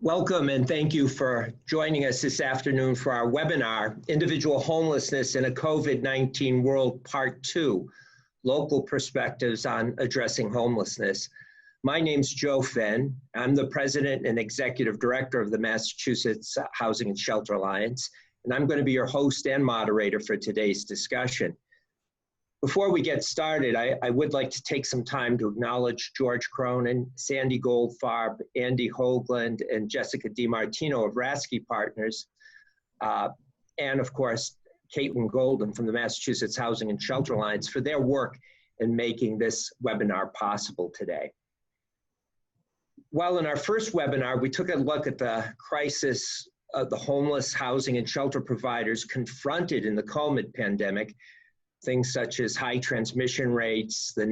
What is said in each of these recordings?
Welcome and thank you for joining us this afternoon for our webinar, Individual Homelessness in a COVID-19 World Part 2, Local Perspectives on Addressing Homelessness. My name's Joe Fenn. I'm the President and Executive Director of the Massachusetts Housing and Shelter Alliance, and I'm going to be your host and moderator for today's discussion. Before we get started, I would like to take some time to acknowledge George Cronin, Sandy Goldfarb, Andy Hoagland, and Jessica DiMartino of Rasky Partners, and of course, Caitlin Golden from the Massachusetts Housing and Shelter Alliance for their work in making this webinar possible today. While in our first webinar, we took a look at the crisis of the homeless housing and shelter providers confronted in the COVID pandemic, things such as high transmission rates, the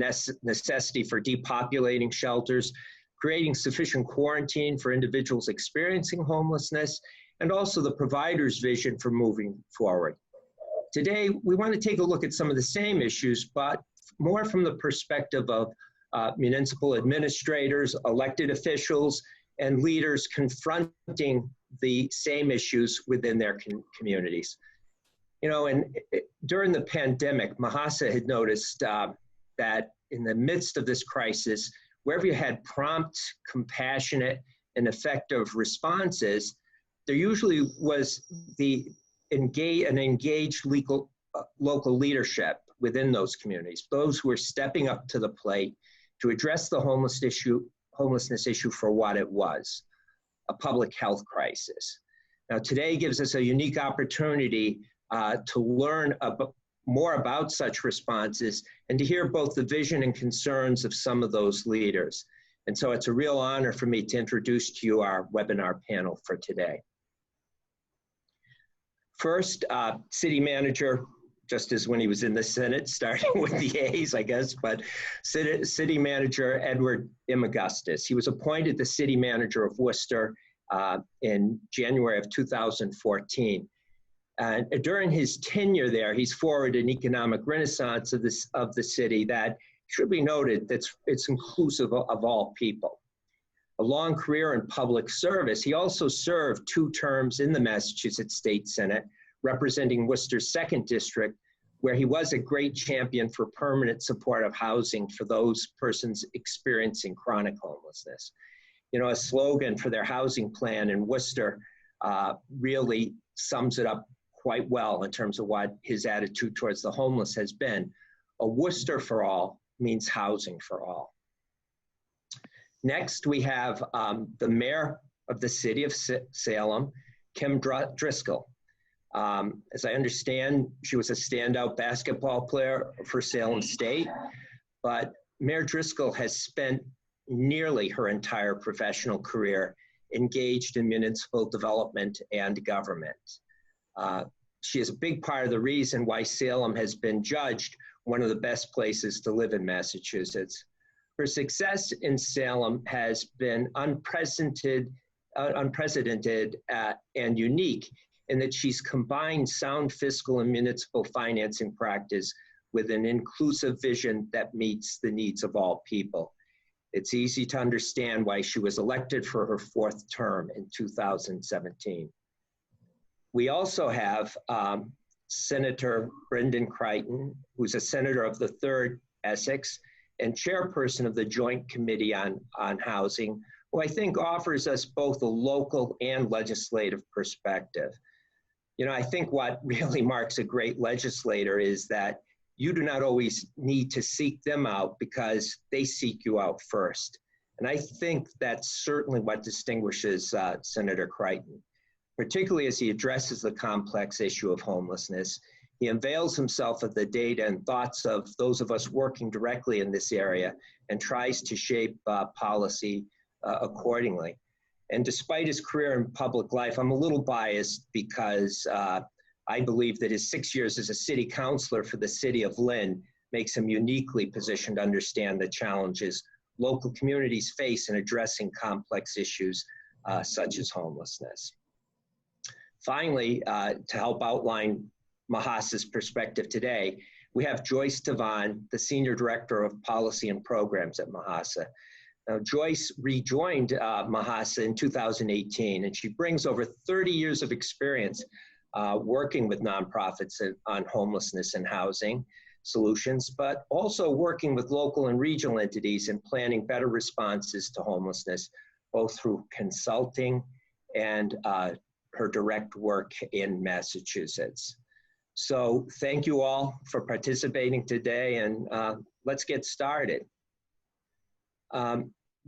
necessity for depopulating shelters, creating sufficient quarantine for individuals experiencing homelessness, and also the provider's vision for moving forward. Today, we want to take a look at some of the same issues, but more from the perspective of municipal administrators, elected officials, and leaders confronting the same issues within their communities. You know, and during the pandemic, Mahasa had noticed that in the midst of this crisis, wherever you had prompt, compassionate, and effective responses, there usually was an engaged local leadership within those communities, those who were stepping up to the plate to address the homelessness issue for what it was, a public health crisis. Now, today gives us a unique opportunity to learn more about such responses and to hear both the vision and concerns of some of those leaders. And so it's a real honor for me to introduce to you our webinar panel for today. First, City Manager, just as when he was in the Senate, starting with the A's, I guess, but City Manager Edward M. Augustus. He was appointed the City Manager of Worcester in January of 2014. And during his tenure there, he's forwarded an economic renaissance of the city that should be noted that it's inclusive of all people. A long career in public service, he also served 2 terms in the Massachusetts State Senate, representing Worcester's 2nd District, where he was a great champion for permanent supportive housing for those persons experiencing chronic homelessness. You know, a slogan for their housing plan in Worcester really sums it up quite well in terms of what his attitude towards the homeless has been. A Worcester for all means housing for all. Next, we have the mayor of the city of Salem, Kim Driscoll. As I understand, she was a standout basketball player for Salem State, but Mayor Driscoll has spent nearly her entire professional career engaged in municipal development and government. She is a big part of the reason why Salem has been judged one of the best places to live in Massachusetts. Her success in Salem has been unprecedented and unique in that she's combined sound fiscal and municipal financing practice with an inclusive vision that meets the needs of all people. It's easy to understand why she was elected for her 4th term in 2017. We also have Senator Brendan Crighton, who's a senator of the 3rd Essex and chairperson of the Joint Committee on Housing, who I think offers us both a local and legislative perspective. You know, I think what really marks a great legislator is that you do not always need to seek them out because they seek you out first. And I think that's certainly what distinguishes Senator Crighton. Particularly as he addresses the complex issue of homelessness, he avails himself of the data and thoughts of those of us working directly in this area and tries to shape policy accordingly. And despite his career in public life, I'm a little biased because I believe that his 6 years as a city councilor for the city of Lynn makes him uniquely positioned to understand the challenges local communities face in addressing complex issues such as homelessness. Finally, to help outline Mahasa's perspective today, we have Joyce Devon, the Senior Director of Policy and Programs at Mahasa. Now, Joyce rejoined Mahasa in 2018, and she brings over 30 years of experience working with nonprofits on homelessness and housing solutions, but also working with local and regional entities in planning better responses to homelessness, both through consulting and her direct work in Massachusetts. So thank you all for participating today, and let's get started.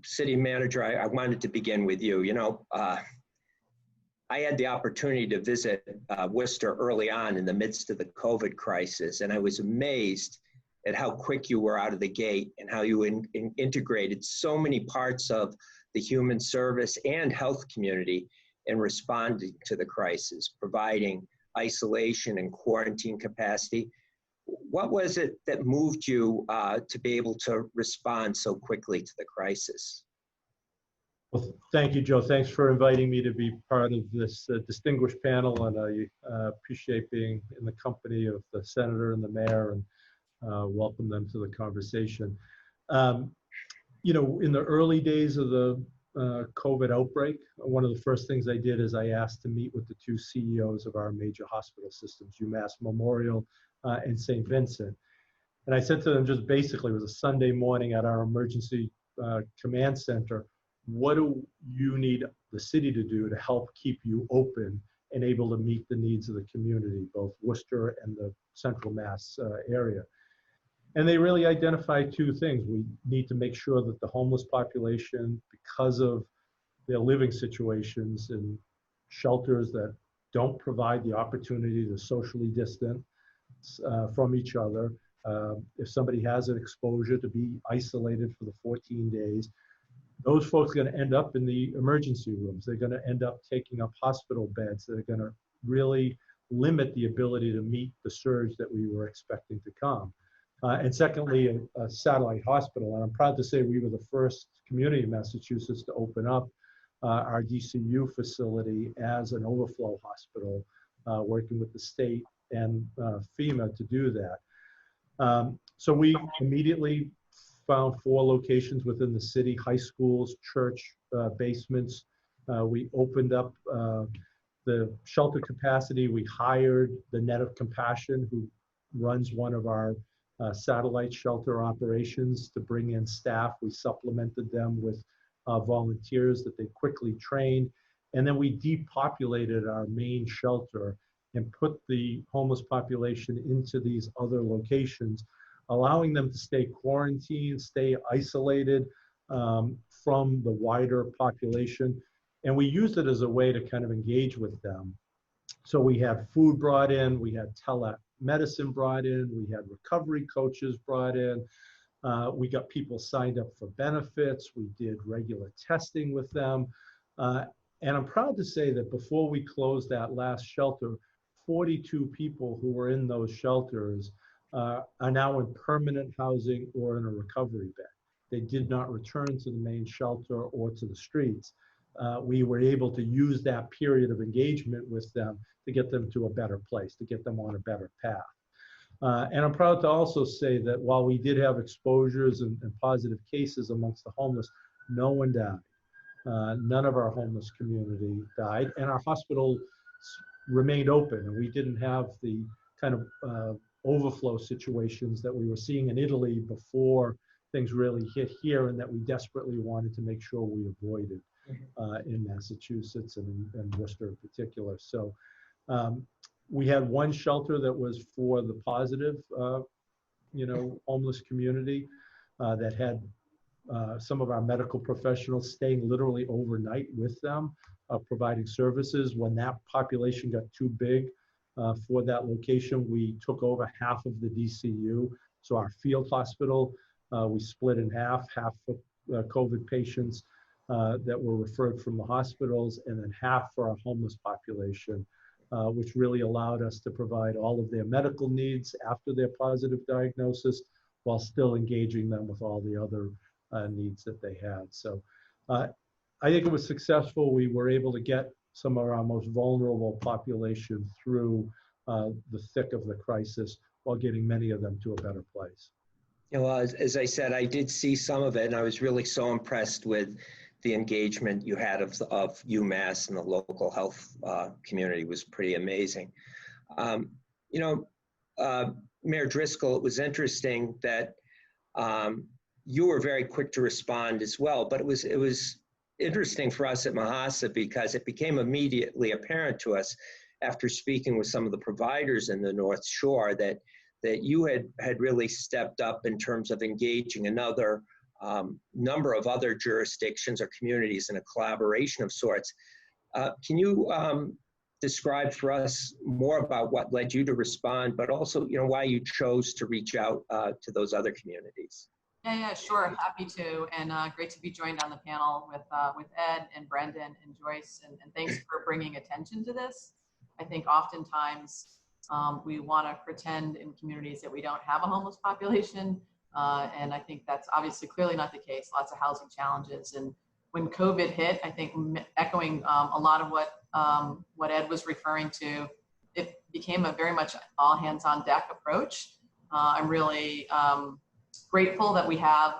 City Manager, I wanted to begin with you. You know, I had the opportunity to visit Worcester early on in the midst of the COVID crisis, and I was amazed at how quick you were out of the gate and how you integrated so many parts of the human service and health community in responding to the crisis, providing isolation and quarantine capacity. What was it that moved you to be able to respond so quickly to the crisis? Well, thank you, Joe. Thanks for inviting me to be part of this distinguished panel, and I appreciate being in the company of the Senator and the Mayor, and welcome them to the conversation. You know, in the early days of the COVID outbreak, one of the first things I did is I asked to meet with the two CEOs of our major hospital systems, UMass Memorial and St. Vincent. And I said to them just basically, it was a Sunday morning at our emergency command center, what do you need the city to do to help keep you open and able to meet the needs of the community, both Worcester and the Central Mass area? And they really identify two things. We need to make sure that the homeless population, because of their living situations in shelters that don't provide the opportunity to socially distance from each other, if somebody has an exposure, to be isolated for the 14 days, those folks are going to end up in the emergency rooms. They're going to end up taking up hospital beds. They're going to really limit the ability to meet the surge that we were expecting to come. And secondly, a satellite hospital. And I'm proud to say we were the first community in Massachusetts to open up our DCU facility as an overflow hospital, working with the state and FEMA to do that. So we immediately found 4 locations within the city: high schools, church basements. We opened up the shelter capacity. We hired the Net of Compassion, who runs one of our satellite shelter operations, to bring in staff. We supplemented them with volunteers that they quickly trained. And then we depopulated our main shelter and put the homeless population into these other locations, allowing them to stay quarantined, stay isolated from the wider population. And we used it as a way to kind of engage with them. So we had food brought in, we had telemedicine brought in, we had recovery coaches brought in, we got people signed up for benefits, we did regular testing with them. And I'm proud to say that before we closed that last shelter, 42 people who were in those shelters are now in permanent housing or in a recovery bed. They did not return to the main shelter or to the streets. We were able to use that period of engagement with them to get them to a better place, to get them on a better path. And I'm proud to also say that while we did have exposures and positive cases amongst the homeless, no one died. None of our homeless community died, and our hospital remained open, and we didn't have the kind of overflow situations that we were seeing in Italy before things really hit here, and that we desperately wanted to make sure we avoided in Massachusetts and Worcester in particular. So we had one shelter that was for the positive, homeless community that had some of our medical professionals staying literally overnight with them, providing services. When that population got too big for that location, we took over half of the DCU. So our field hospital, we split in half for COVID patients that were referred from the hospitals, and then half for our homeless population, which really allowed us to provide all of their medical needs after their positive diagnosis, while still engaging them with all the other needs that they had. So I think it was successful. We were able to get some of our most vulnerable population through the thick of the crisis while getting many of them to a better place. You know, as I said, I did see some of it, and I was really so impressed with the engagement you had of UMass and the local health community. Was pretty amazing. You know, Mayor Driscoll, it was interesting that you were very quick to respond as well, but it was interesting for us at Mahasa because it became immediately apparent to us after speaking with some of the providers in the North Shore that you had really stepped up in terms of engaging another number of other jurisdictions or communities in a collaboration of sorts. Can you describe for us more about what led you to respond, but also, you know, why you chose to reach out to those other communities? Yeah, sure. Happy to, and great to be joined on the panel with Ed and Brendan and Joyce, and thanks for bringing attention to this. I think oftentimes we want to pretend in communities that we don't have a homeless population, and I think that's obviously clearly not the case. Lots of housing challenges, and when COVID hit, I think echoing a lot of what Ed was referring to, it became a very much all hands on deck approach. I'm really grateful that we have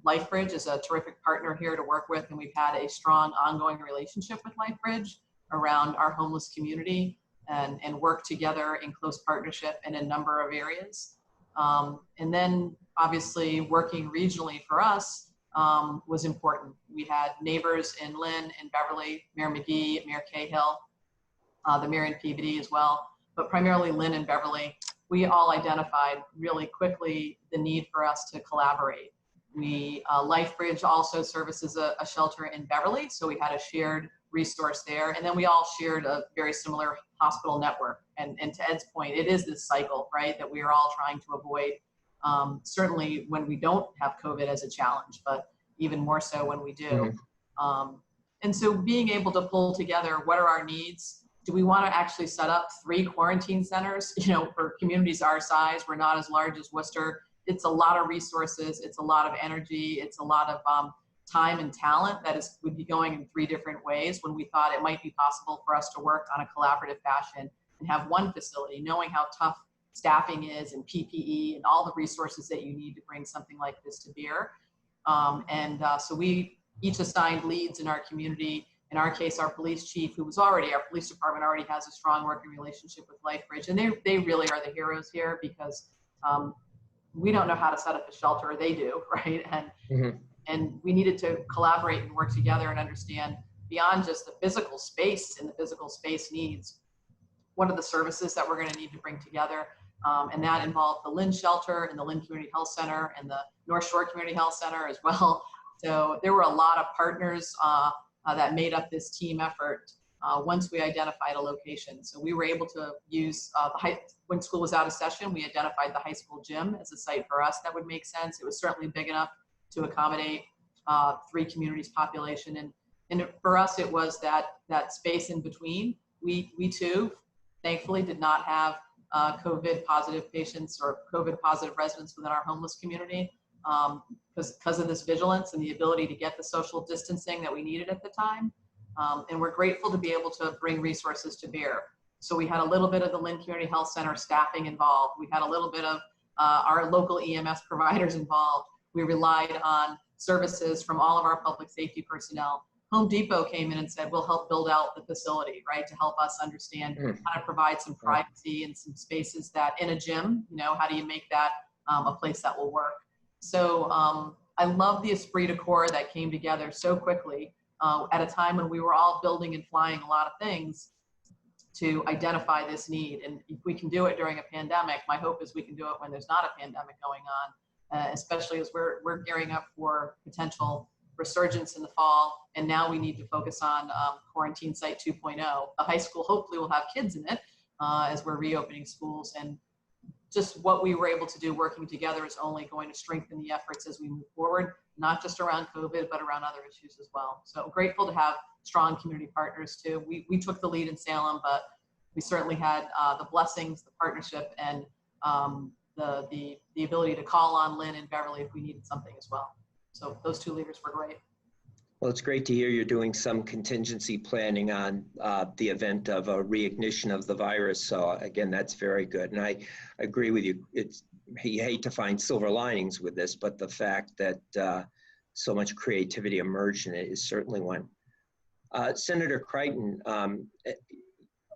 LifeBridge as a terrific partner here to work with, and we've had a strong ongoing relationship with LifeBridge around our homeless community and work together in close partnership in a number of areas. And then obviously working regionally for us was important. We had neighbors in Lynn and Beverly, Mayor McGee, Mayor Cahill, the mayor in Peabody as well, but primarily Lynn and Beverly. We all identified really quickly the need for us to collaborate. LifeBridge also services a shelter in Beverly, so we had a shared resource there. And then we all shared a very similar hospital network. And to Ed's point, it is this cycle, right, that we are all trying to avoid, certainly when we don't have COVID as a challenge, but even more so when we do. Mm-hmm. And so being able to pull together, what are our needs? Do we want to actually set up 3 quarantine centers? You know, for communities our size, we're not as large as Worcester. It's a lot of resources. It's a lot of energy. It's a lot of time and talent that would be going in 3 different ways when we thought it might be possible for us to work on a collaborative fashion and have one facility, knowing how tough staffing is and PPE and all the resources that you need to bring something like this to bear. So we each assigned leads in our community. In our case, our police chief, our police department already has a strong working relationship with LifeBridge, and they really are the heroes here because we don't know how to set up a shelter, they do, right? And we needed to collaborate and work together and understand beyond just the physical space and the physical space needs, what are the services that we're going to need to bring together? And that involved the Lynn shelter and the Lynn Community Health Center and the North Shore Community Health Center as well. So there were a lot of partners that made up this team effort once we identified a location. So we were able to use when school was out of session, we identified the high school gym as a site for us that would make sense. It was certainly big enough to accommodate 3 communities population. And for us, it was that space in between. We too, thankfully, did not have COVID positive patients or COVID positive residents within our homeless community because of this vigilance and the ability to get the social distancing that we needed at the time. And we're grateful to be able to bring resources to bear. So we had a little bit of the Lynn Community Health Center staffing involved. We had a little bit of our local EMS providers involved. We relied on services from all of our public safety personnel. Home Depot came in and said, we'll help build out the facility, right, to help us understand how to provide some privacy and some spaces that in a gym, you know, how do you make that a place that will work? So I love the esprit de corps that came together so quickly at a time when we were all building and flying a lot of things to identify this need. And if we can do it during a pandemic, my hope is we can do it when there's not a pandemic going on, especially as we're gearing up for potential resurgence in the fall. And now we need to focus on quarantine site 2.0. The high school hopefully will have kids in it as we're reopening schools. And just what we were able to do working together is only going to strengthen the efforts as we move forward, not just around COVID, but around other issues as well. So grateful to have strong community partners too. We took the lead in Salem, but we certainly had the blessings, the partnership, and the ability to call on Lynn and Beverly if we needed something as well. So those 2 leaders were great. Well, it's great to hear you're doing some contingency planning on the event of a reignition of the virus. So again, that's very good. And I agree with you. It's you hate to find silver linings with this, but the fact that so much creativity emerged in it is certainly one. Senator Crighton,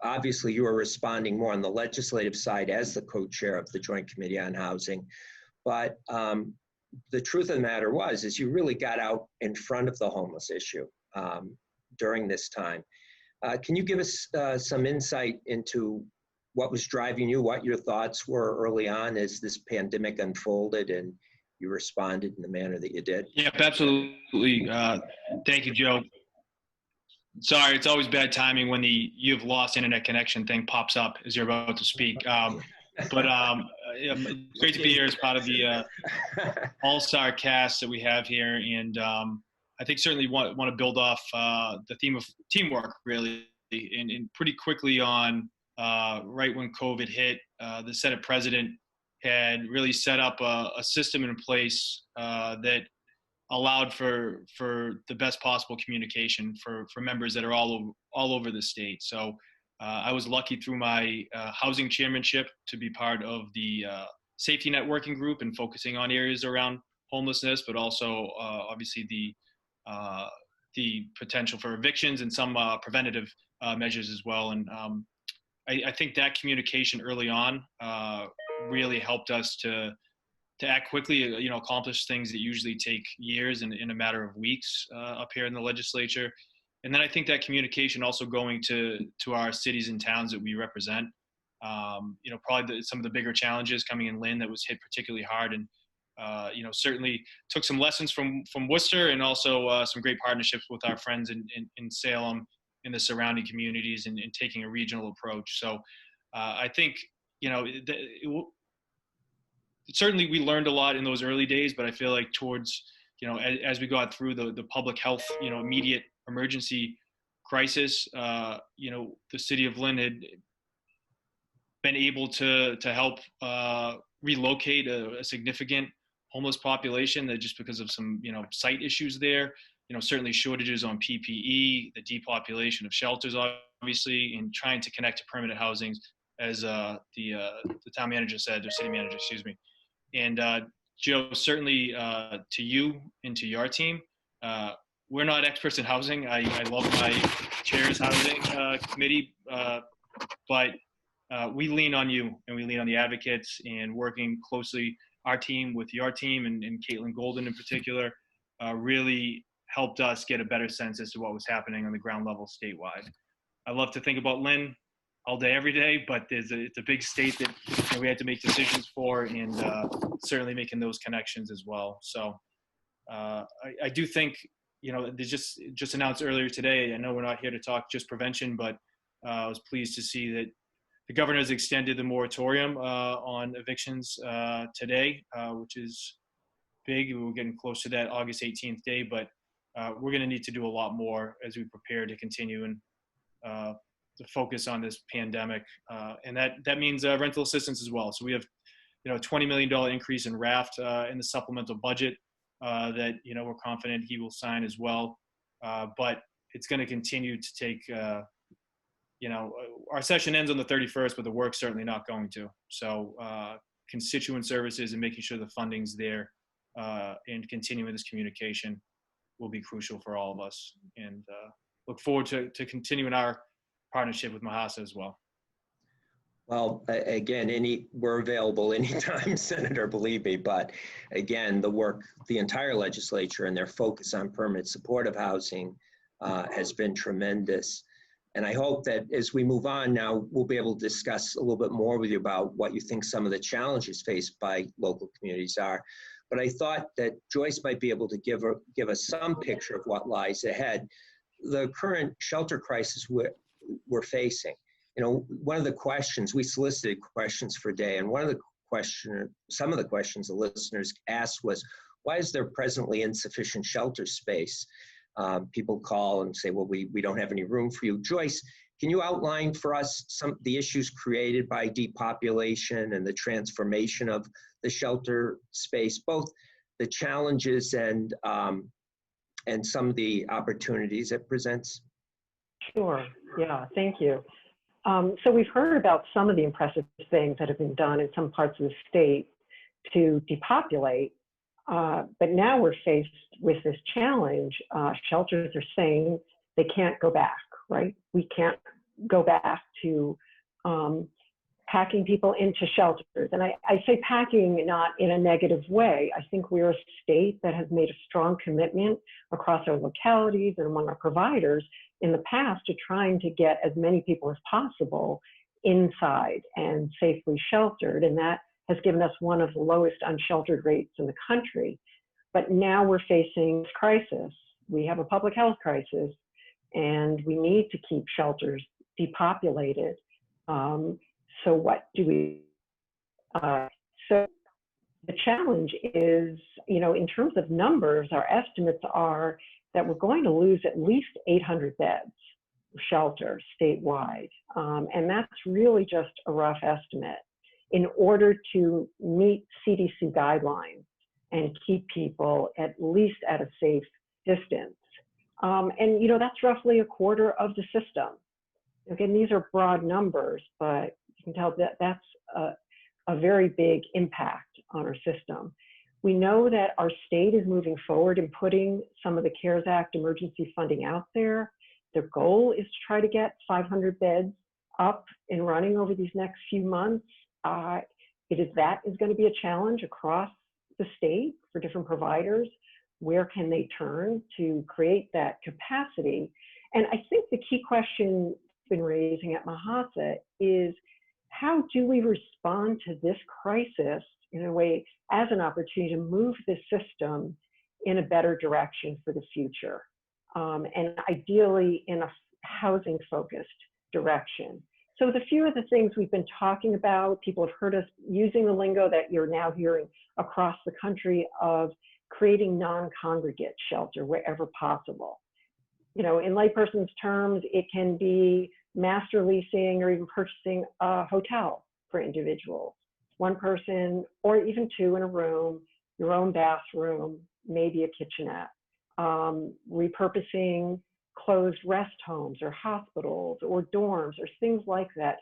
obviously you are responding more on the legislative side as the co-chair of the Joint Committee on Housing, but the truth of the matter is you really got out in front of the homeless issue during this time. Can you give us some insight into what was driving you, what your thoughts were early on as this pandemic unfolded and you responded in the manner that you did? Yep, absolutely. Thank you, Joe. Sorry, it's always bad timing when the "you've lost internet connection" thing pops up as you're about to speak. But it's great to be here as part of the all-star cast that we have here. And I think certainly want to build off the theme of teamwork, really. And pretty quickly on, right when COVID hit, the Senate president had really set up a system in place that allowed for the best possible communication for members that are all over the state. So I was lucky through my housing chairmanship to be part of the safety net working group and focusing on areas around homelessness, but also obviously the potential for evictions and some preventative measures as well. And I think that communication early on really helped us to act quickly, accomplish things that usually take years in a matter of weeks up here in the legislature. And then I think that communication also going to our cities and towns that we represent, probably some of the bigger challenges coming in Lynn that was hit particularly hard, and certainly took some lessons from Worcester, and also some great partnerships with our friends in Salem, in the surrounding communities, and taking a regional approach. So I think certainly we learned a lot in those early days, but I feel like towards, as we got through the public health, immediate emergency crisis, the city of Lynn had been able to help relocate a significant homeless population that just because of some, site issues there, certainly shortages on PPE, the depopulation of shelters, obviously, and trying to connect to permanent housing, as the town manager said, or city manager, excuse me. And Joe, certainly to you and to your team, we're not experts in housing. I love my chair's housing committee, but we lean on you, and we lean on the advocates, and working closely, our team with your team, and Caitlin Golden in particular, really helped us get a better sense as to what was happening on the ground level statewide. I love to think about Lynn all day, every day, but it's a big state that we had to make decisions for, and certainly making those connections as well. So I do think, they just announced earlier today, I know we're not here to talk just prevention, but I was pleased to see that the governor has extended the moratorium on evictions today, which is big. We're getting close to that August 18th day, but we're going to need to do a lot more as we prepare to continue and to focus on this pandemic, and that means rental assistance as well. So we have, a $20 million increase in RAFT in the supplemental budget that we're confident he will sign as well. But it's going to continue to take. Our session ends on the 31st, but the work's certainly not going to. So constituent services and making sure the funding's there and continuing this communication will be crucial for all of us. And look forward to continuing our partnership with Mahasa as well. Well, again, we're available anytime, Senator, believe me. But again, the entire legislature and their focus on permanent supportive housing has been tremendous. And I hope that as we move on now, we'll be able to discuss a little bit more with you about what you think some of the challenges faced by local communities are. But I thought that Joyce might be able to give us some picture of what lies ahead. The current shelter crisis we're facing. One of the questions, we solicited questions for a day, and some of the questions the listeners asked was, why is there presently insufficient shelter space? People call and say, well, we don't have any room for you. Joyce, can you outline for us some of the issues created by depopulation and the transformation of the shelter space, both the challenges and some of the opportunities it presents? Sure. Yeah, thank you. So we've heard about some of the impressive things that have been done in some parts of the state to depopulate. But now we're faced with this challenge. Shelters are saying they can't go back, right? We can't go back to packing people into shelters. And I say packing not in a negative way. I think we're a state that has made a strong commitment across our localities and among our providers in the past to trying to get as many people as possible inside and safely sheltered. And that has given us one of the lowest unsheltered rates in the country. But now we're facing this crisis. We have a public health crisis, and we need to keep shelters depopulated. So what do we, so the challenge is, you know, in terms of numbers, our estimates are that we're going to lose at least 800 beds of shelter statewide. And that's really just a rough estimate in order to meet CDC guidelines and keep people at least at a safe distance. And, you know, that's roughly a quarter of the system. Again, these are broad numbers, but you can tell that that's a very big impact on our system. We know that our state is moving forward and putting some of the CARES Act emergency funding out there. Their goal is to try to get 500 beds up and running over these next few months. That is going to be a challenge across the state for different providers. Where can they turn to create that capacity? And I think the key question we've been raising at Mahasa is, how do we respond to this crisis in a way as an opportunity to move the system in a better direction for the future, and ideally in a housing-focused direction? So the few of the things we've been talking about, people have heard us using the lingo that you're now hearing across the country of creating non-congregate shelter wherever possible. You know, in layperson's terms, it can be master leasing or even purchasing a hotel for individuals. One person or even two in a room, your own bathroom, maybe a kitchenette. Repurposing closed rest homes or hospitals or dorms or things like that.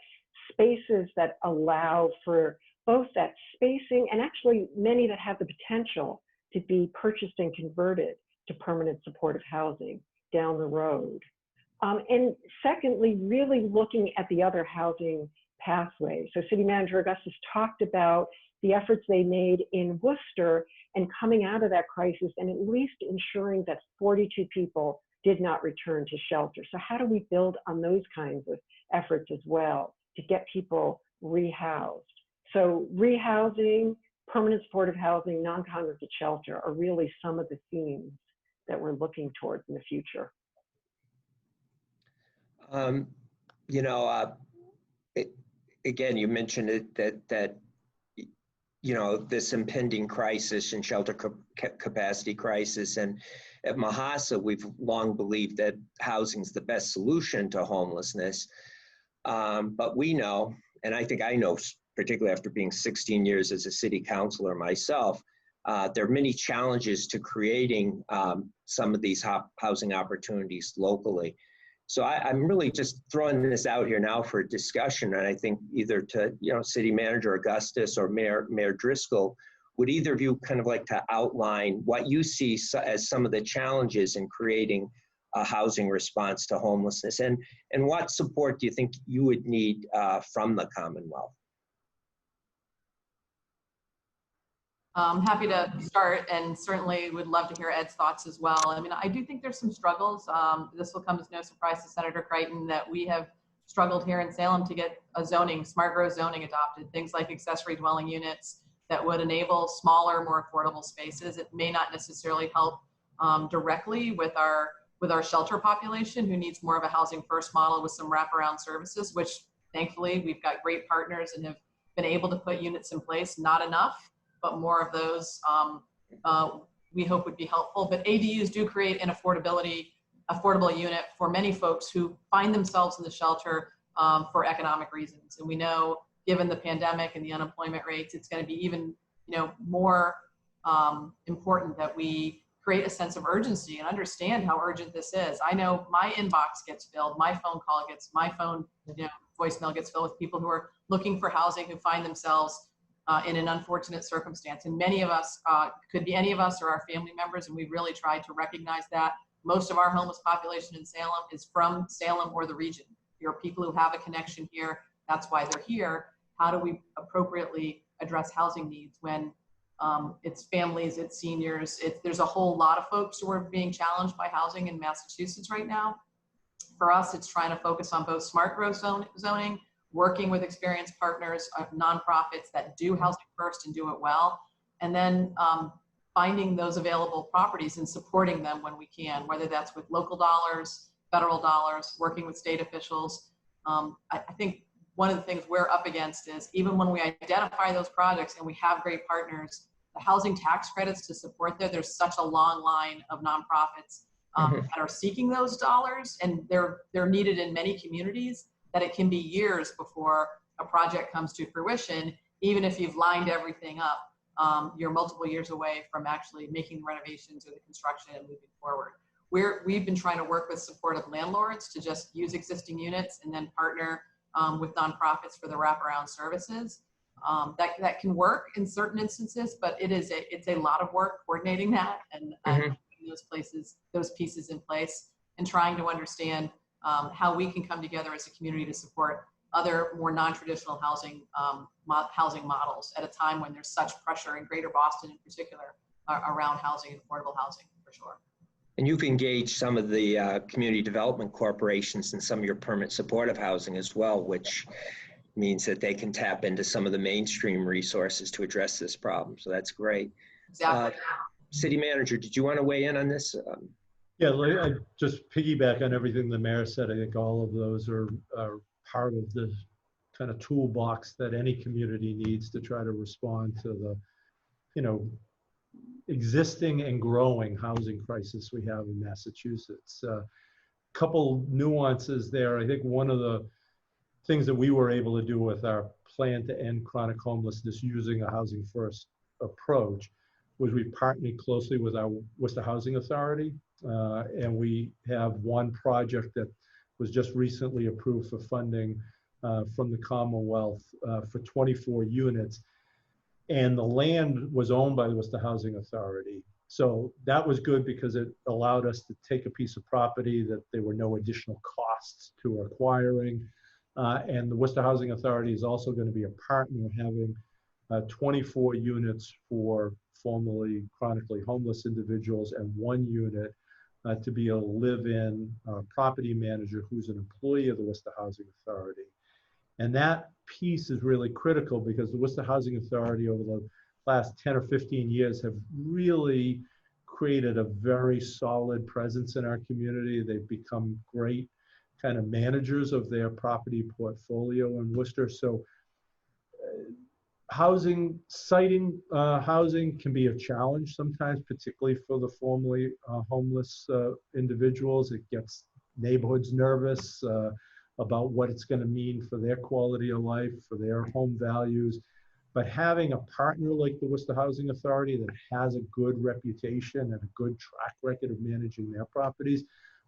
Spaces that allow for both that spacing and actually many that have the potential to be purchased and converted to permanent supportive housing down the road. And secondly, really looking at the other housing pathways. So City Manager Augustus talked about the efforts they made in Worcester and coming out of that crisis and at least ensuring that 42 people did not return to shelter. So how do we build on those kinds of efforts as well to get people rehoused? So rehousing, permanent supportive housing, non-congregate shelter are really some of the themes that we're looking towards in the future. You know, again, you mentioned it that you know, this impending crisis and shelter capacity crisis, and at Mahasa, we've long believed that housing is the best solution to homelessness. But we know, and I think I know, particularly after being 16 years as a city councilor myself, there are many challenges to creating some of these housing opportunities locally. So I'm really just throwing this out here now for discussion, and I think either to, you know, City Manager Augustus or Mayor Driscoll, would either of you kind of like to outline what you see as some of the challenges in creating a housing response to homelessness, and what support do you think you would need from the Commonwealth? I'm happy to start, and certainly would love to hear Ed's thoughts as well. I mean, I do think there's some struggles. This will come as no surprise to Senator Crighton that we have struggled here in Salem to get a zoning, smart growth zoning adopted, things like accessory dwelling units that would enable smaller, more affordable spaces. It may not necessarily help directly with our shelter population who needs more of a housing first model with some wraparound services, which thankfully we've got great partners and have been able to put units in place. Not enough, but more of those we hope would be helpful. But ADUs do create an affordable unit for many folks who find themselves in the shelter for economic reasons. And we know, given the pandemic and the unemployment rates, it's going to be even, you know, more important that we create a sense of urgency and understand how urgent this is. I know my inbox gets filled, my phone voicemail gets filled with people who are looking for housing, who find themselves in an unfortunate circumstance. And many of us, could be any of us or our family members, and we really tried to recognize that. Most of our homeless population in Salem is from Salem or the region. There are people who have a connection here. That's why they're here. How do we appropriately address housing needs when it's families, it's seniors, there's a whole lot of folks who are being challenged by housing in Massachusetts right now. For us, it's trying to focus on both smart growth zoning, working with experienced partners, nonprofits that do housing first and do it well, and then finding those available properties and supporting them when we can, whether that's with local dollars, federal dollars, working with state officials. I think one of the things we're up against is even when we identify those projects and we have great partners, the housing tax credits to support that, there's such a long line of nonprofits that are seeking those dollars, and they're needed in many communities, that it can be years before a project comes to fruition. Even if you've lined everything up, you're multiple years away from actually making the renovations or the construction and moving forward. We've been trying to work with supportive landlords to just use existing units and then partner with nonprofits for the wraparound services. That can work in certain instances, but it's a lot of work coordinating that and putting those pieces in place, and trying to understand how we can come together as a community to support other more non-traditional housing models at a time when there's such pressure in Greater Boston in particular around housing and affordable housing, for sure. And you've engaged some of the community development corporations in some of your permanent supportive housing as well, which means that they can tap into some of the mainstream resources to address this problem. So that's great. Exactly. City Manager, did you want to weigh in on this? Yeah, I just piggyback on everything the mayor said. I think all of those are part of the kind of toolbox that any community needs to try to respond to the, existing and growing housing crisis we have in Massachusetts. Couple nuances there. I think one of the things that we were able to do with our plan to end chronic homelessness using a housing first approach was we partnered closely with our Worcester Housing Authority, and we have one project that was just recently approved for funding from the Commonwealth for 24 units. And the land was owned by the Worcester Housing Authority. So that was good because it allowed us to take a piece of property that there were no additional costs to acquiring. And the Worcester Housing Authority is also going to be a partner, having 24 units for formerly chronically homeless individuals and 1 unit to be a live-in property manager who's an employee of the Worcester Housing Authority. And that piece is really critical because the Worcester Housing Authority over the last 10 or 15 years have really created a very solid presence in our community. They've become great kind of managers of their property portfolio in Worcester. So housing can be a challenge sometimes, particularly for the formerly homeless individuals. It gets neighborhoods nervous about what it's going to mean for their quality of life, for their home values. But having a partner like the Worcester Housing Authority that has a good reputation and a good track record of managing their properties,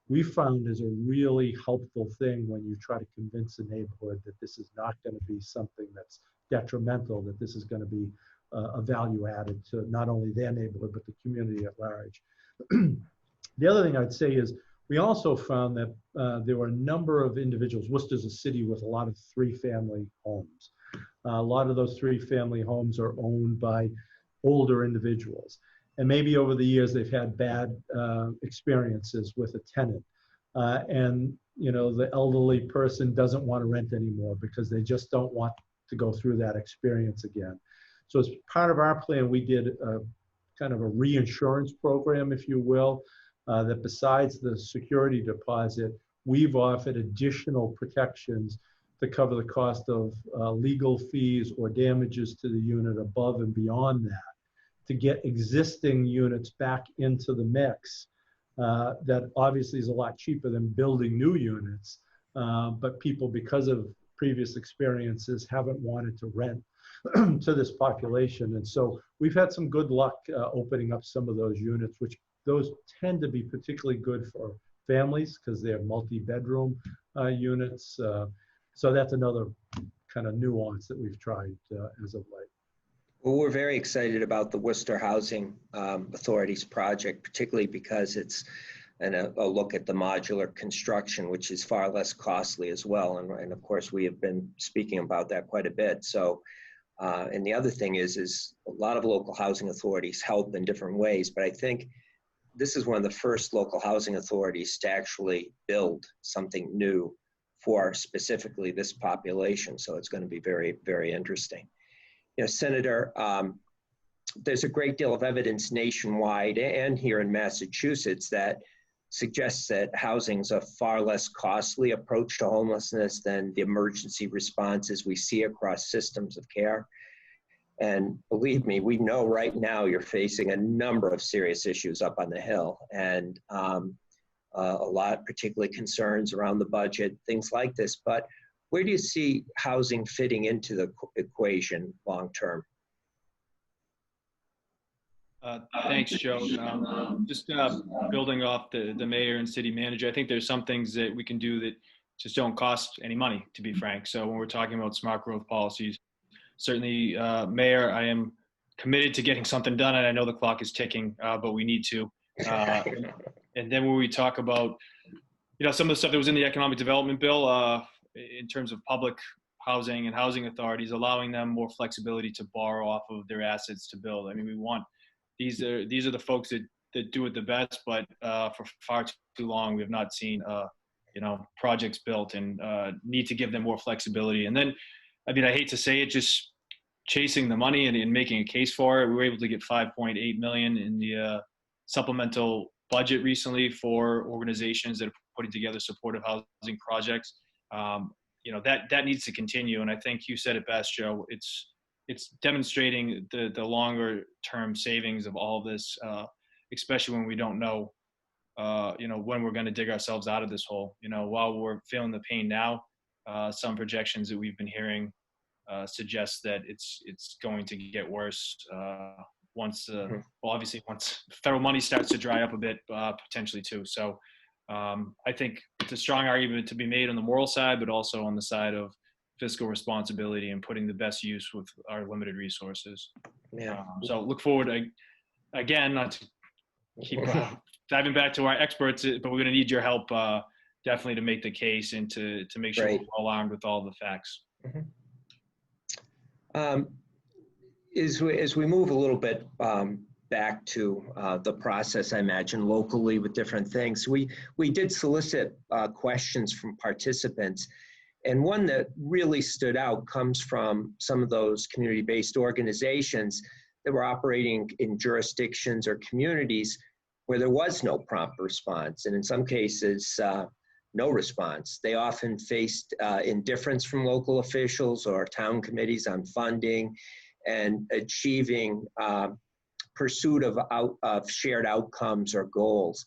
we found is a really helpful thing when you try to convince a neighborhood that this is not going to be something that's detrimental, that this is going to be a value added to not only their neighborhood, but the community at large. The other thing I'd say is we also found that there were a number of individuals. Worcester's a city with a lot of 3-family homes. A lot of those 3-family homes are owned by older individuals. And maybe over the years, they've had bad experiences with a tenant. And the elderly person doesn't want to rent anymore because they just don't want to go through that experience again. So as part of our plan, we did a kind of a reinsurance program, if you will, that besides the security deposit, we've offered additional protections to cover the cost of legal fees or damages to the unit above and beyond that, to get existing units back into the mix. That obviously is a lot cheaper than building new units, but people, because of previous experiences, haven't wanted to rent to this population. And so we've had some good luck opening up some of those units, which those tend to be particularly good for families because they're multi-bedroom units. So that's another kind of nuance that we've tried as of late. Well, we're very excited about the Worcester Housing Authority's project, particularly because it's a look at the modular construction, which is far less costly as well. And of course, we have been speaking about that quite a bit. So, and the other thing is a lot of local housing authorities help in different ways, but I think this is one of the first local housing authorities to actually build something new for specifically this population. So it's going to be very, very interesting. You know, Senator, there's a great deal of evidence nationwide and here in Massachusetts that suggests that housing is a far less costly approach to homelessness than the emergency responses we see across systems of care. And believe me, we know right now you're facing a number of serious issues up on the Hill, and a lot, particularly concerns around the budget, things like this. But where do you see housing fitting into the equation long term? Thanks, Joe. Just building off the mayor and city manager, I think there's some things that we can do that just don't cost any money, to be frank. So when we're talking about smart growth policies, certainly, Mayor, I am committed to getting something done, and I know the clock is ticking, but we need to. And then when we talk about, you know, some of the stuff that was in the economic development bill in terms of public housing and housing authorities, allowing them more flexibility to borrow off of their assets to build. I mean, we want these are the folks that do it the best, but for far too long we have not seen you know, projects built, and need to give them more flexibility. And then, I mean, I hate to say it, just chasing the money and making a case for it. We were able to get $5.8 million in the supplemental budget recently for organizations that are putting together supportive housing projects. You know, that needs to continue. And I think you said it best, Joe. It's demonstrating the longer term savings of all of this, especially when we don't know, you know, when we're going to dig ourselves out of this hole. You know, while we're feeling the pain now, some projections that we've been hearing suggest that it's going to get worse once, well, obviously once federal money starts to dry up a bit, potentially too. So I think it's a strong argument to be made on the moral side, but also on the side of fiscal responsibility and putting the best use with our limited resources. Yeah. So look forward, again, not to keep diving back to our experts, but we're going to need your help definitely to make the case and to make sure we're well armed with all the facts. As we move a little bit back to the process, I imagine locally with different things, we did solicit questions from participants, and one that really stood out comes from some of those community-based organizations that were operating in jurisdictions or communities where there was no prompt response, and in some cases, no response. They often faced indifference from local officials or town committees on funding and achieving pursuit of shared outcomes or goals.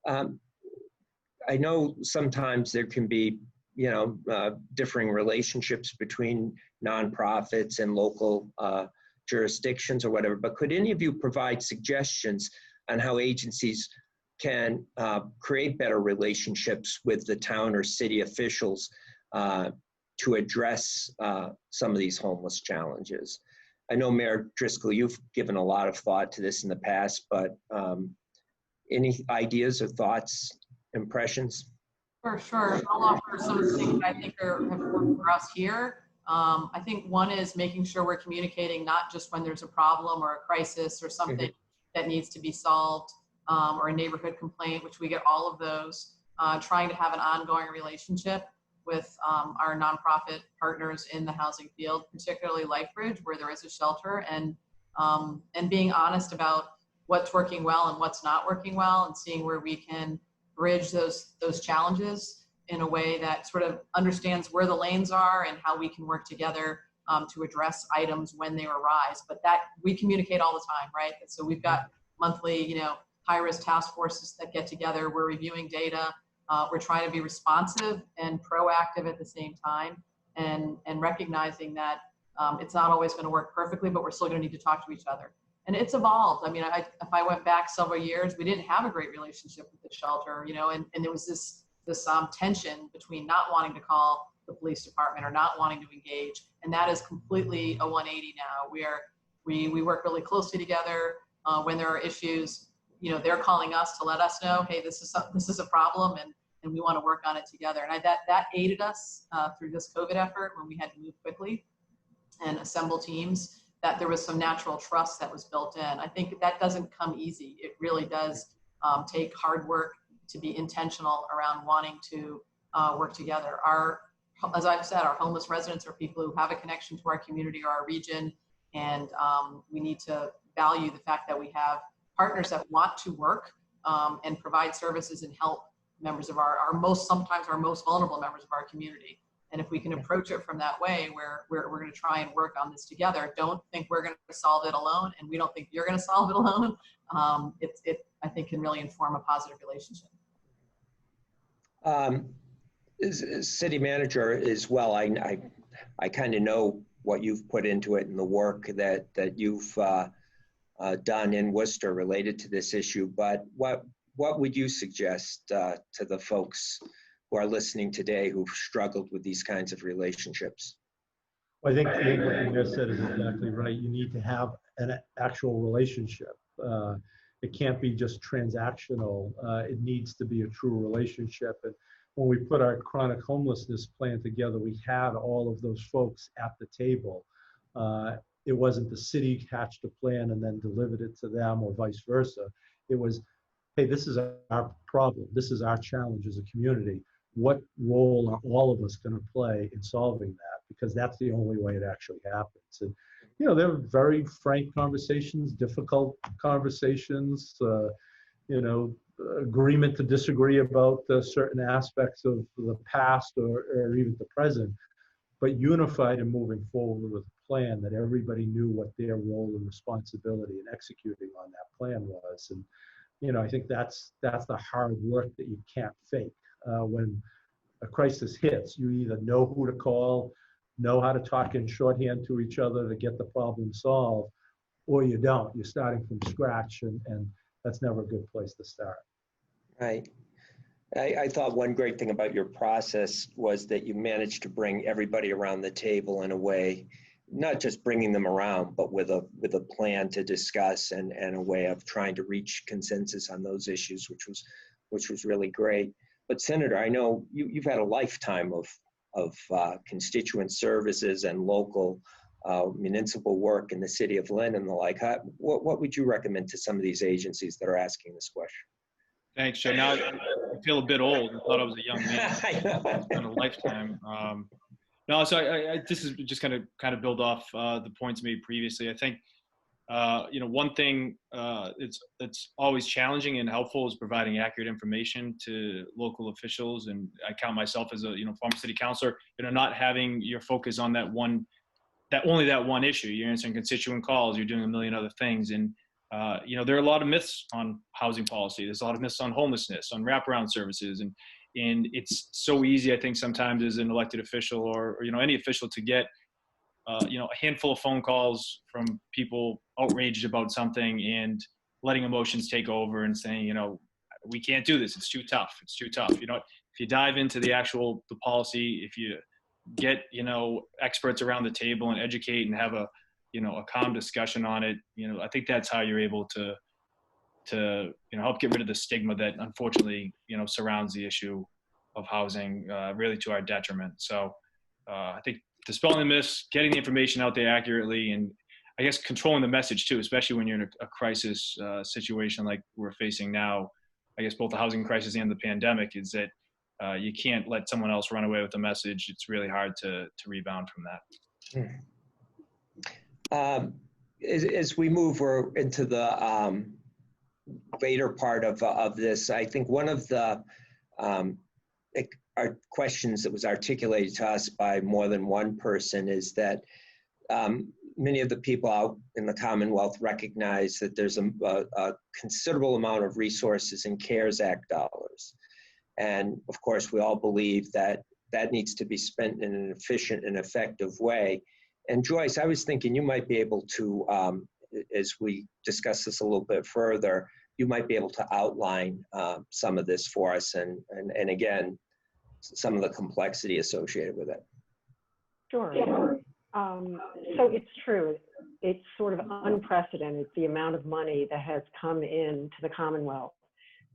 I know sometimes there can be, you know, differing relationships between nonprofits and local jurisdictions or whatever, but could any of you provide suggestions on how agencies can create better relationships with the town or city officials to address some of these homeless challenges? I know, Mayor Driscoll, you've given a lot of thought to this in the past, but any ideas or thoughts, impressions? For sure. I'll offer some of the things I think have worked for us here. I think one is making sure we're communicating not just when there's a problem or a crisis or something that needs to be solved, or a neighborhood complaint, which we get all of those, trying to have an ongoing relationship with our nonprofit partners in the housing field, particularly LifeBridge, where there is a shelter, and being honest about what's working well and what's not working well, and seeing where we can bridge those challenges in a way that sort of understands where the lanes are and how we can work together to address items when they arise. But that we communicate all the time, right? So we've got monthly, you know, high-risk task forces that get together. We're reviewing data. We're trying to be responsive and proactive at the same time, and recognizing that it's not always going to work perfectly, but we're still going to need to talk to each other. And it's evolved. I mean, if I went back several years, we didn't have a great relationship with the shelter, you know, and there was this tension between not wanting to call the police department or not wanting to engage, and that is completely a 180 now. We work really closely together. When there are issues, you know, they're calling us to let us know, hey, this is a problem, and we want to work on it together. And that aided us through this COVID effort when we had to move quickly and assemble teams, that there was some natural trust that was built in. I think that doesn't come easy. It really does take hard work to be intentional around wanting to work together. As I've said, our homeless residents are people who have a connection to our community or our region, and we need to value the fact that we have partners that want to work and provide services and help members of sometimes our most vulnerable members of our community. And if we can approach it from that way, where we're going to try and work on this together, don't think we're going to solve it alone, and we don't think you're going to solve it alone. It I think can really inform a positive relationship. As city manager as well, I kind of know what you've put into it and the work that you've done in Worcester related to this issue. But what would you suggest to the folks who are listening today who've struggled with these kinds of relationships? Well, I think what you just said is exactly right. You need to have an actual relationship. It can't be just transactional. It needs to be a true relationship. And when we put our chronic homelessness plan together, we had all of those folks at the table. It wasn't the city hatched a plan and then delivered it to them or vice versa. It was, hey, this is our problem. This is our challenge as a community. What role are all of us going to play in solving that? Because that's the only way it actually happens. And, you know, there were very frank conversations, difficult conversations, you know, agreement to disagree about certain aspects of the past or even the present, but unified and moving forward with a plan that everybody knew what their role and responsibility in executing on that plan was. And, you know, I think that's the hard work that you can't fake. When a crisis hits, you either know who to call, know how to talk in shorthand to each other to get the problem solved, or you don't. You're starting from scratch, and that's never a good place to start. Right. I thought one great thing about your process was that you managed to bring everybody around the table in a way, not just bringing them around, but with a plan to discuss and a way of trying to reach consensus on those issues, which was really great. But Senator, I know you've had a lifetime of constituent services and local municipal work in the city of Lynn and the like. What would you recommend to some of these agencies that are asking this question? Thanks, Joe. Now I feel a bit old. I thought I was a young man. In a lifetime. No, so this is just kind of build off the points made previously. I think you know, one thing it's always challenging and helpful is providing accurate information to local officials. And I count myself as a former city councilor. You know, not having your focus on only that one issue. You're answering constituent calls. You're doing a million other things. And you know, there are a lot of myths on housing policy. There's a lot of myths on homelessness, on wraparound services, and it's so easy, I think, sometimes as an elected official or you know, any official to get you know, a handful of phone calls from people outraged about something and letting emotions take over and saying, you know, we can't do this. It's too tough. It's too tough. You know, if you dive into the policy, if you get, you know, experts around the table and educate and have a calm discussion on it, you know, I think that's how you're able to you know, help get rid of the stigma that unfortunately, you know, surrounds the issue of housing, really to our detriment. So I think dispelling the myths, getting the information out there accurately, and I guess controlling the message too, especially when you're in a crisis situation like we're facing now. I guess both the housing crisis and the pandemic is that you can't let someone else run away with the message. It's really hard to rebound from that. As we move into the later part of this, I think one of the our questions that was articulated to us by more than one person is that many of the people out in the Commonwealth recognize that there's a considerable amount of resources in CARES Act dollars. And of course, we all believe that that needs to be spent in an efficient and effective way. And Joyce, I was thinking you might be able to, as we discuss this a little bit further, you might be able to outline some of this for us and again, some of the complexity associated with it. Sure. So it's true. it's sort of unprecedented, the amount of money that has come in to the Commonwealth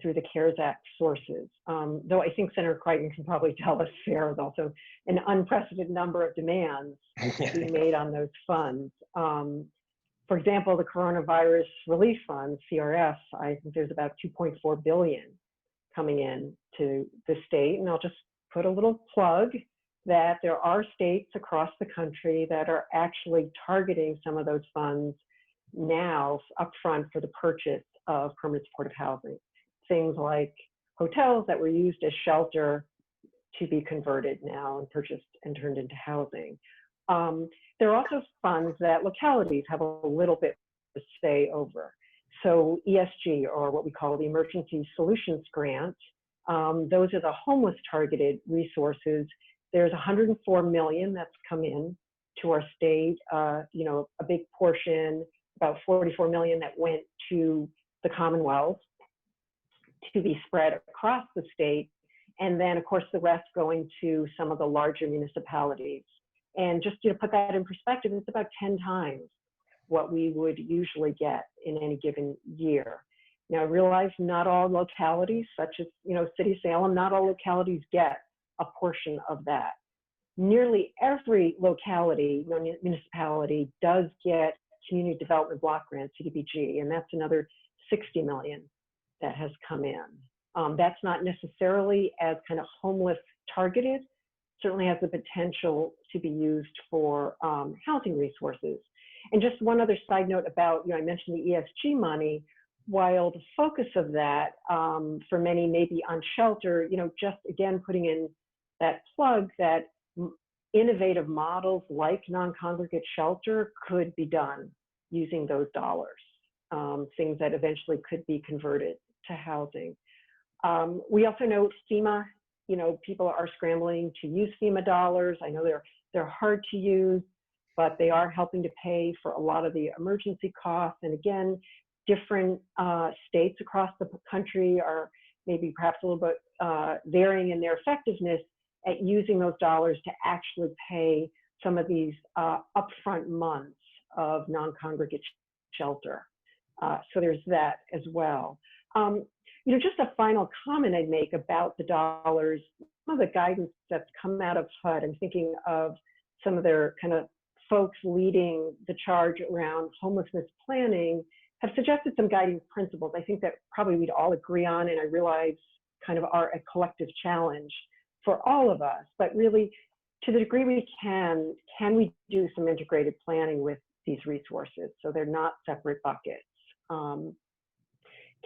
through the CARES Act sources. Though I think Senator Crighton can probably tell us there is also an unprecedented number of demands being made on those funds. For example, the Coronavirus Relief Fund, CRF, I think there's about $2.4 billion coming in to the state. And I'll just put a little plug that there are states across the country that are actually targeting some of those funds now upfront for the purchase of permanent supportive housing. Things like hotels that were used as shelter to be converted now and purchased and turned into housing. There are also funds that localities have a little bit to say over. So ESG, or what we call the Emergency Solutions Grant, those are the homeless targeted resources. There's $104 million that's come in to our state, you know, a big portion, about $44 million that went to the Commonwealth to be spread across the state. And then of course the rest going to some of the larger municipalities. And just to put that in perspective, it's about 10 times what we would usually get in any given year. Now I realize not all localities, such as, you know, City of Salem, not all localities get a portion of that. Nearly every locality, municipality does get Community Development Block Grant, CDBG, and that's another $60 million that has come in. That's not necessarily as kind of homeless targeted, certainly has the potential to be used for housing resources. And just one other side note about, you know, I mentioned the ESG money, while the focus of that for many may be on shelter, you know, just again putting in that plug that innovative models like non-congregate shelter could be done using those dollars, things that eventually could be converted to housing. We also know FEMA, you know, people are scrambling to use FEMA dollars. I know they're hard to use, but they are helping to pay for a lot of the emergency costs. And again, different states across the country are maybe perhaps a little bit varying in their effectiveness at using those dollars to actually pay some of these upfront months of non-congregate shelter. So there's that as well. You know, just a final comment I'd make about the dollars, some of the guidance that's come out of HUD, I'm thinking of some of their kind of folks leading the charge around homelessness planning, have suggested some guiding principles I think that probably we'd all agree on, and I realize kind of are a collective challenge for all of us. But really, to the degree we can we do some integrated planning with these resources so they're not separate buckets?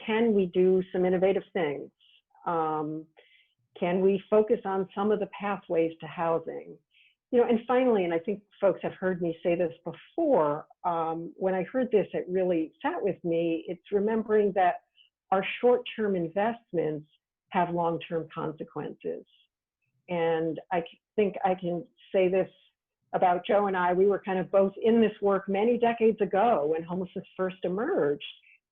Can we do some innovative things? Can we focus on some of the pathways to housing? You know, and finally, and I think folks have heard me say this before, when I heard this, it really sat with me. It's remembering that our short-term investments have long-term consequences. And I think I can say this about Joe and I. We were kind of both in this work many decades ago when homelessness first emerged.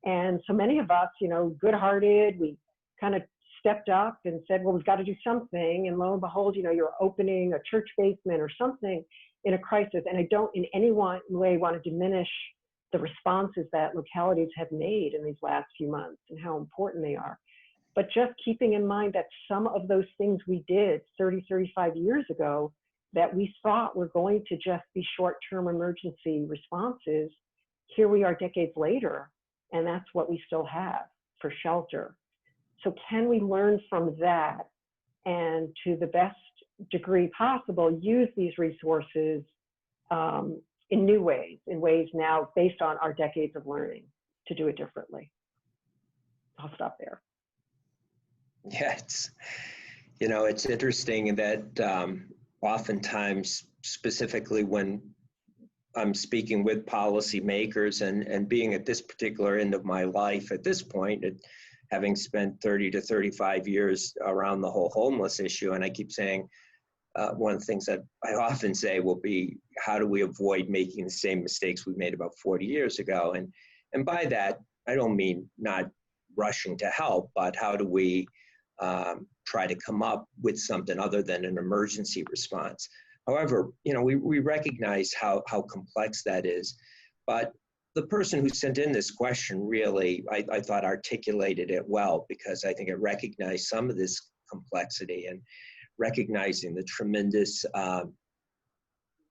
And so many of us, you know, good-hearted, we kind of stepped up and said, well, we've got to do something. And lo and behold, you know, you're opening a church basement or something in a crisis. And I don't in any way want to diminish the responses that localities have made in these last few months and how important they are. But just keeping in mind that some of those things we did 30, 35 years ago that we thought were going to just be short-term emergency responses, here we are decades later, and that's what we still have for shelter. So can we learn from that and to the best degree possible, use these resources in new ways, in ways now based on our decades of learning to do it differently? I'll stop there. Yeah, it's, you know, it's interesting that oftentimes, specifically when I'm speaking with policymakers and being at this particular end of my life at this point, having spent 30 to 35 years around the whole homeless issue, and I keep saying, one of the things that I often say will be, how do we avoid making the same mistakes we made about 40 years ago? And by that, I don't mean not rushing to help, but how do we try to come up with something other than an emergency response? However, you know, we recognize how complex that is. But the person who sent in this question really, I thought, articulated it well, because I think it recognized some of this complexity and recognizing the tremendous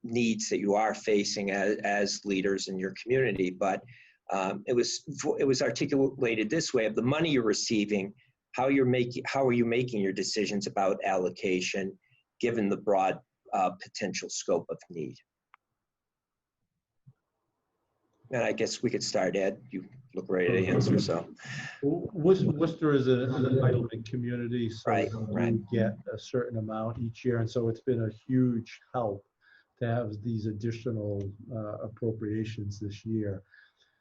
needs that you are facing as leaders in your community. But it was articulated this way: of the money you're receiving, how are you making your decisions about allocation, given the broad potential scope of need? And I guess we could start, Ed. You look ready to answer. So, Worcester is an entitlement community, so right. we get a certain amount each year, and so it's been a huge help to have these additional appropriations this year.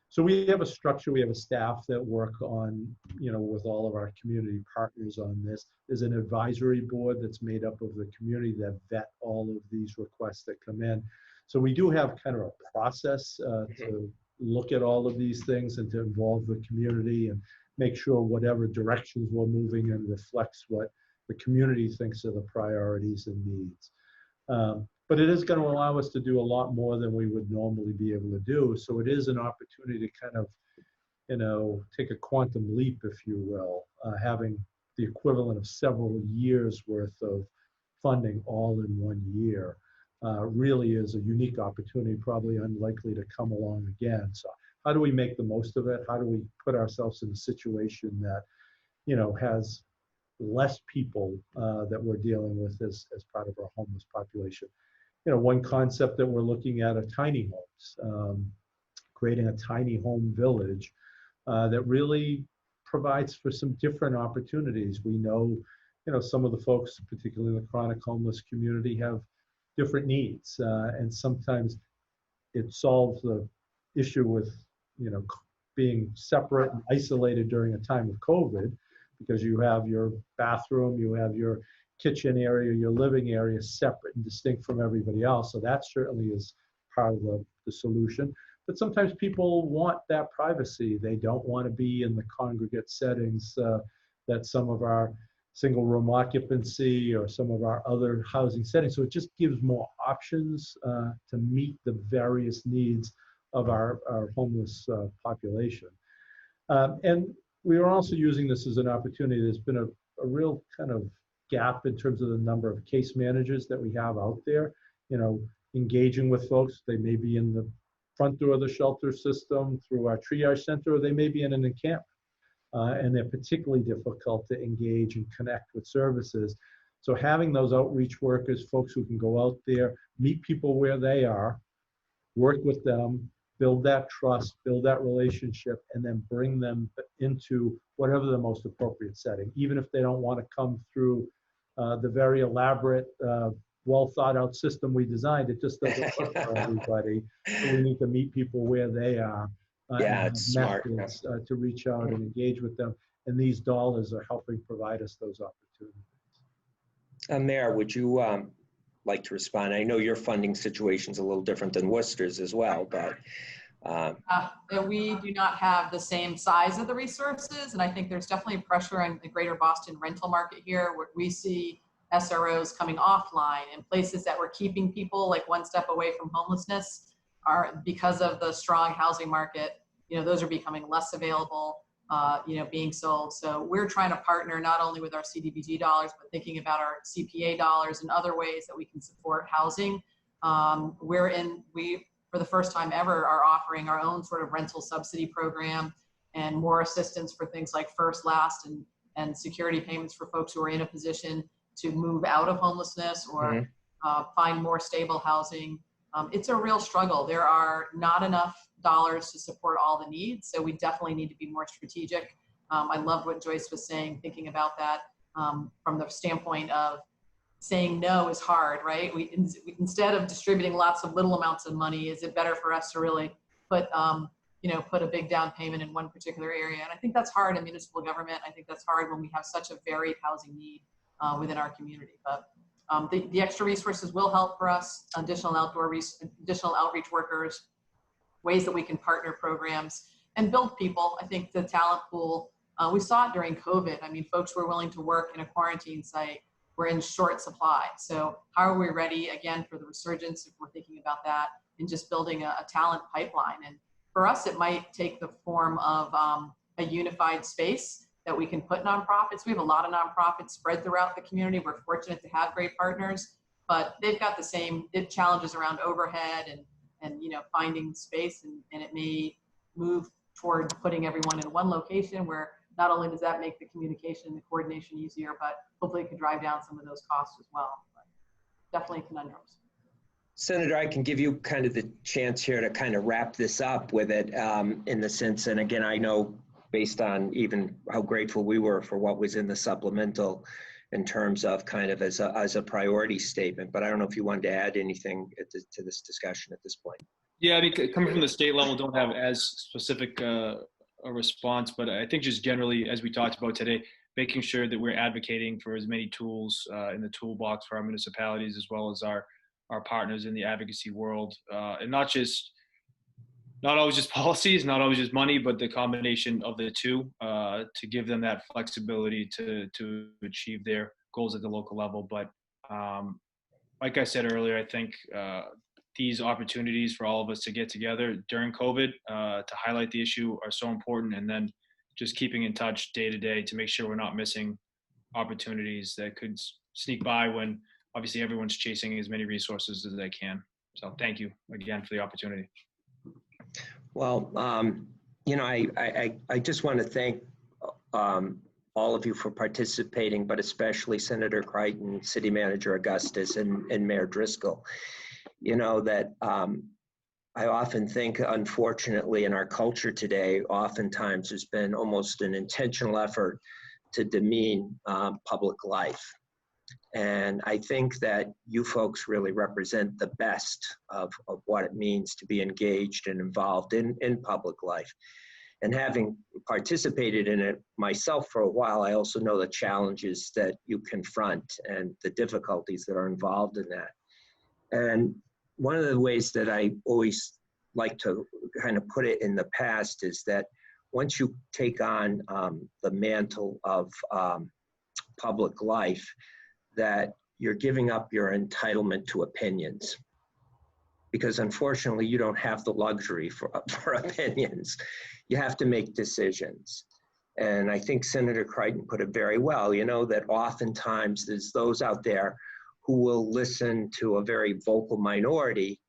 So we have a structure, we have a staff that work on, with all of our community partners on this. There's an advisory board that's made up of the community that vet all of these requests that come in. So we do have kind of a process to look at all of these things and to involve the community and make sure whatever directions we're moving in reflects what the community thinks are the priorities and needs. But it is going to allow us to do a lot more than we would normally be able to do. So it is an opportunity to kind of, take a quantum leap, if you will, having the equivalent of several years worth of funding all in 1 year. Really is a unique opportunity, probably unlikely to come along again. So how do we make the most of it? How do we put ourselves in a situation that, has less people that we're dealing with as part of our homeless population? One concept that we're looking at are tiny homes, creating a tiny home village that really provides for some different opportunities. We know, some of the folks, particularly in the chronic homeless community, have different needs, and sometimes it solves the issue with, being separate and isolated during a time of COVID, because you have your bathroom, you have your kitchen area, your living area separate and distinct from everybody else. So that certainly is part of the solution. But sometimes people want that privacy. They don't want to be in the congregate settings that some of our single room occupancy or some of our other housing settings. So it just gives more options to meet the various needs of our homeless population. And we are also using this as an opportunity. There's been a real kind of gap in terms of the number of case managers that we have out there, engaging with folks. They may be in the front door of the shelter system through our triage center, or they may be in an encampment. And they're particularly difficult to engage and connect with services. So having those outreach workers, folks who can go out there, meet people where they are, work with them, build that trust, build that relationship, and then bring them into whatever the most appropriate setting. Even if they don't want to come through the very elaborate, well thought out system we designed, it just doesn't work for everybody. So we need to meet people where they are. Yeah, it's smart. Methods to reach out and engage with them. And these dollars are helping provide us those opportunities. Mayor, would you like to respond? I know your funding situation is a little different than Worcester's as well, but. We do not have the same size of the resources. And I think there's definitely pressure on the greater Boston rental market here, where we see SROs coming offline, and places that were keeping people like one step away from homelessness are, because of the strong housing market, those are becoming less available, being sold. So we're trying to partner not only with our CDBG dollars, but thinking about our CPA dollars and other ways that we can support housing. We, for the first time ever, are offering our own sort of rental subsidy program and more assistance for things like first, last, and security payments for folks who are in a position to move out of homelessness or find more stable housing. It's a real struggle. There are not enough dollars to support all the needs, so we definitely need to be more strategic. I love what Joyce was saying, thinking about that from the standpoint of saying no is hard, right? Instead of distributing lots of little amounts of money, is it better for us to really put a big down payment in one particular area? And I think that's hard in municipal government. I think that's hard when we have such a varied housing need within our community. But the extra resources will help for us, additional outreach workers, ways that we can partner programs and build people. I think the talent pool, we saw it during COVID. I mean, folks were willing to work in a quarantine site. We're in short supply. So how are we ready again for the resurgence, if we're thinking about that? in just building a talent pipeline. And for us, it might take the form of a unified space that we can put nonprofits. We have a lot of nonprofits spread throughout the community. We're fortunate to have great partners, but they've got the same challenges around overhead and finding space, and it may move toward putting everyone in one location where not only does that make the communication and the coordination easier, but hopefully it could drive down some of those costs as well. But definitely conundrums. Senator, I can give you kind of the chance here to kind of wrap this up with it in the sense, and again, I know based on even how grateful we were for what was in the supplemental in terms of kind of as a priority statement, but I don't know if you wanted to add anything to this discussion at this point. Yeah, I mean, coming from the state level, don't have as specific a response, but I think just generally, as we talked about today, making sure that we're advocating for as many tools in the toolbox for our municipalities as well as our partners in the advocacy world, and not always just policies, not always just money, but the combination of the two to give them that flexibility to achieve their goals at the local level. But like I said earlier, I think these opportunities for all of us to get together during COVID to highlight the issue are so important, and then just keeping in touch day to day to make sure we're not missing opportunities that could sneak by when obviously everyone's chasing as many resources as they can. So thank you again for the opportunity. Well, I just want to thank all of you for participating, but especially Senator Crighton, City Manager Augustus, and Mayor Driscoll. That I often think, unfortunately, in our culture today, oftentimes there's been almost an intentional effort to demean public life. And I think that you folks really represent the best of what it means to be engaged and involved in public life. And having participated in it myself for a while, I also know the challenges that you confront and the difficulties that are involved in that. And one of the ways that I always like to kind of put it in the past is that once you take on the mantle of public life, that you're giving up your entitlement to opinions. Because unfortunately, you don't have the luxury for opinions. You have to make decisions. And I think Senator Crighton put it very well, that oftentimes there's those out there who will listen to a very vocal minority,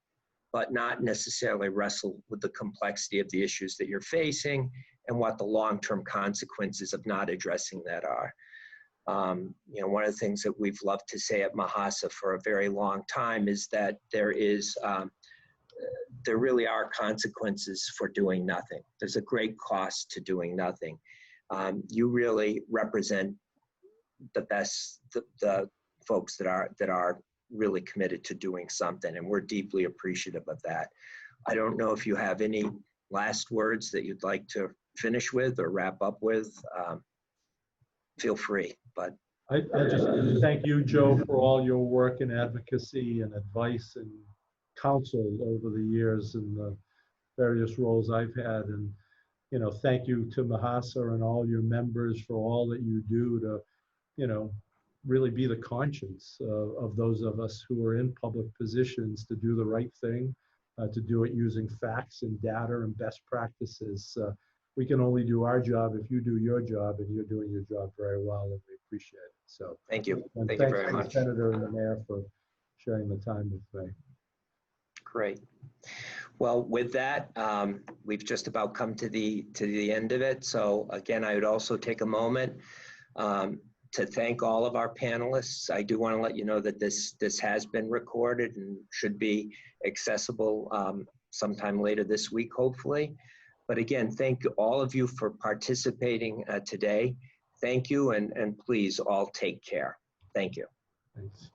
but not necessarily wrestle with the complexity of the issues that you're facing and what the long-term consequences of not addressing that are. One of the things that we've loved to say at Mahasa for a very long time is that there really are consequences for doing nothing. There's a great cost to doing nothing. You really represent the best, the folks that are really committed to doing something, and we're deeply appreciative of that. I don't know if you have any last words that you'd like to finish with or wrap up with. Feel free, but. I just thank you, Joe, for all your work and advocacy and advice and counsel over the years in the various roles I've had. And, thank you to Mahasa and all your members for all that you do to, really be the conscience of those of us who are in public positions to do the right thing, to do it using facts and data and best practices. We can only do our job if you do your job, and you're doing your job very well, and we appreciate it. So thank you. Thank you very much, Senator and the Mayor, for sharing the time with me. Great. Well, with that, we've just about come to the end of it. So again, I would also take a moment to thank all of our panelists. I do want to let you know that this has been recorded and should be accessible sometime later this week, hopefully. But again, thank all of you for participating today. Thank you, and please all take care. Thank you. Thanks.